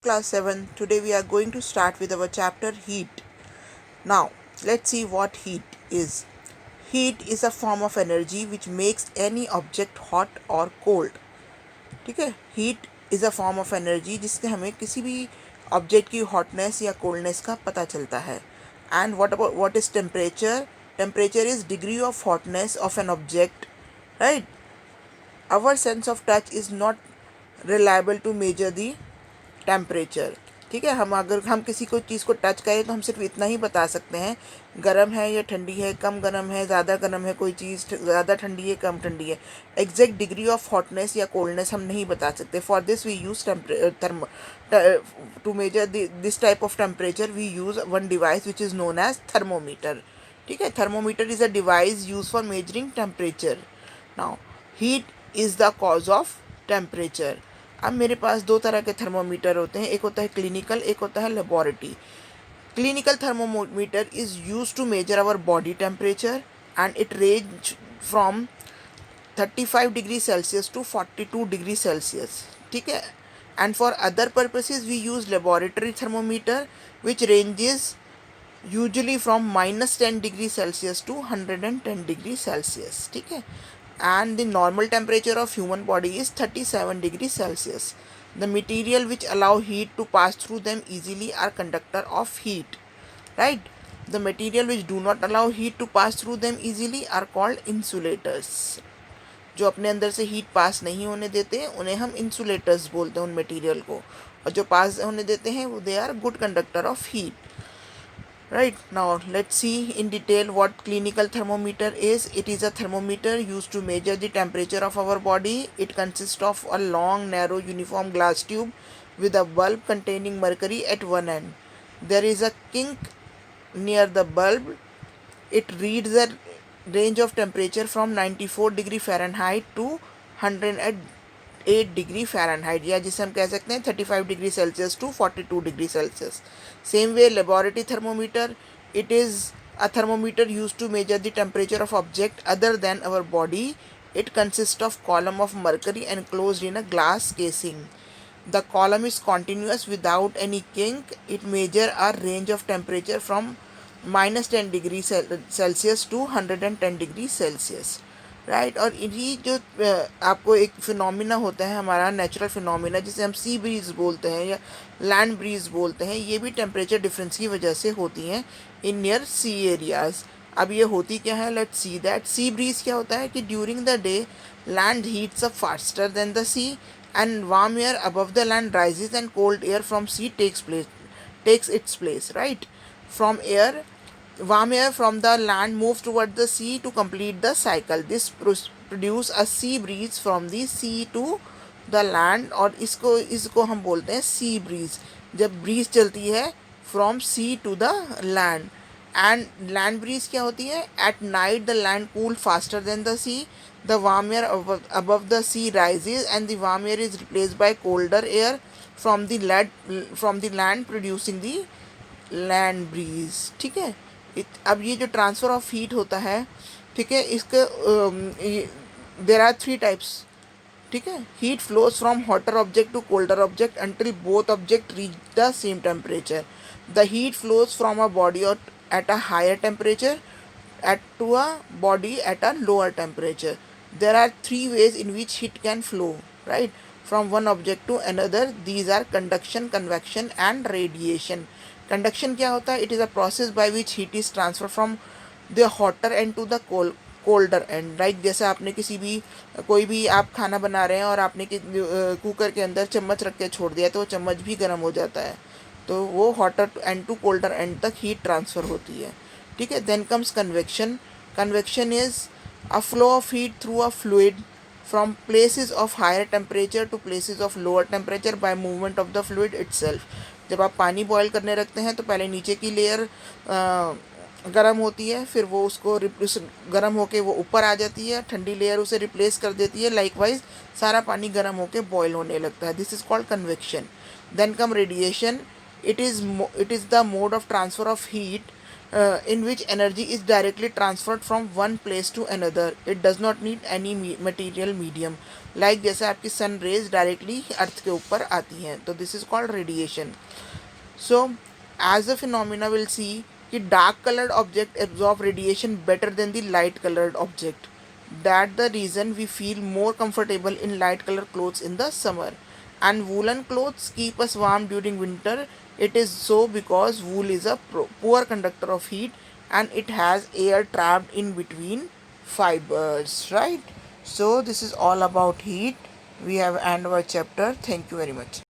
Class 7. Today we are going to start with our chapter Heat. Now, let's see what heat is. Heat is a form of energy which makes any object hot or cold. ठीक है, heat is a form of energy जिससे हमें किसी भी object की hotness या coldness का पता चलता है. And what is temperature? Temperature is degree of hotness of an object, right. Our sense of touch is not reliable to measure the temperature. ठीक है, अगर हम किसी को चीज़ को टच करें तो हम सिर्फ इतना ही बता सकते हैं, गर्म है या ठंडी है, कम गर्म है, ज़्यादा गर्म है, कोई चीज़ ज़्यादा ठंडी है, कम ठंडी है. एग्जैक्ट डिग्री ऑफ हॉटनेस या कोल्डनेस हम नहीं बता सकते. For this we use to measure this type of temperature we use one device which is known as thermometer. ठीक है, thermometer is a device use for measuring temperature. Now heat is the cause of temperature. अब मेरे पास दो तरह के thermometer होते हैं, एक होता है क्लिनिकल, एक होता है laboratory. Clinical thermometer is use to measure our body temperature and it range from 35 degree Celsius to 42 degree Celsius. ठीक है, and for other purposes we use laboratory thermometer which ranges usually from -10 degree Celsius to 110 degree Celsius. ठीक है, and the normal temperature of human body is 37 degrees Celsius. The material which allow heat to pass through them easily are conductor of heat, right. The material which do not allow heat to pass through them easily are called insulators. जो अपने अंदर से heat पास नहीं होने देते हैं उन्हें हम इंसुलेटर्स बोलते हैं उन मटेरियल को, और जो पास होने देते हैं वो they are good conductor of heat. Right, now let's see in detail what clinical thermometer is. It is a thermometer used to measure the temperature of our body. It consists of a long, narrow, uniform glass tube with a bulb containing mercury at one end. There is a kink near the bulb. It reads the range of temperature from 94 degree Fahrenheit to 108 degree Fahrenheit, या जिसे हम कह सकते हैं 35 degree Celsius to 42 degree Celsius. Same way laboratory thermometer, it is a thermometer use to measure the temperature of object other than our body. It consist of column of mercury enclosed in a glass casing. The column is continuous without any kink. It measure a range of temperature from -10 degree Celsius to 110 degree Celsius, right. और इन्हीं जो आपको एक phenomena होता है हमारा natural phenomena जिसे हम सी ब्रीज बोलते हैं या लैंड ब्रीज बोलते हैं, ये भी टेम्परेचर डिफरेंस की वजह से होती हैं इन नियर सी एरियाज़. अब ये होती क्या है, let's see that. Sea breeze क्या होता है कि during the day land heats up faster than the sea and warm air above the land rises and cold air from sea takes its place, right. From air Warm air from the land moves toward the sea to complete the cycle. This produce a sea breeze from the sea to the land, और इसको हम बोलते हैं sea breeze. जब breeze चलती है from sea to the land. And land breeze क्या होती है, at night the land cool faster than the sea. The warm air above the sea rises and the warm air is replaced by colder air from the land producing the land breeze. ठीक है, अब ये जो transfer of heat होता है, ठीक है, इसका देर आर 3 टाइप्स. ठीक है, heat flows from hotter object to colder object until both object reach the same temperature. The heat flows from a body at a higher temperature to a body at a lower temperature. There are 3 ways in which heat can flow, right, from one object to another. These are conduction, convection and radiation. Conduction क्या होता है, it is a process by which heat is transferred from the hotter end to the colder end, right. जैसे आपने कोई भी आप खाना बना रहे हैं और आपने कुकर के अंदर चम्मच रख के छोड़ दिया तो वो चम्मच भी गर्म हो जाता है, तो वो hotter end to colder end तक हीट ट्रांसफ़र होती है. ठीक है, then comes convection. Convection is a flow of heat through a fluid from places of higher temperature to places of lower temperature by movement of the fluid itself. जब आप पानी boil करने रखते हैं तो पहले नीचे की लेयर गर्म होती है, फिर वो उसको गर्म होके वो ऊपर आ जाती है, ठंडी लेयर उसे रिप्लेस कर देती है. लाइकवाइज सारा पानी गर्म होके बॉयल होने लगता है. This is called convection. Then come radiation. It is the mode of transfer of heat in which energy is directly transferred from one place to another. It does not need any material medium. Like जैसे आपकी sun rays directly अर्थ के ऊपर आती हैं, तो this is called radiation. So, as a phenomena, we'll see कि dark colored object absorb radiation better than the light colored object. That the reason we feel more comfortable in light colored clothes in the summer. And woolen clothes keep us warm during winter. It is so because wool is a poor conductor of heat and it has air trapped in between fibers, right? So, this is all about heat. We have end our chapter. Thank you very much.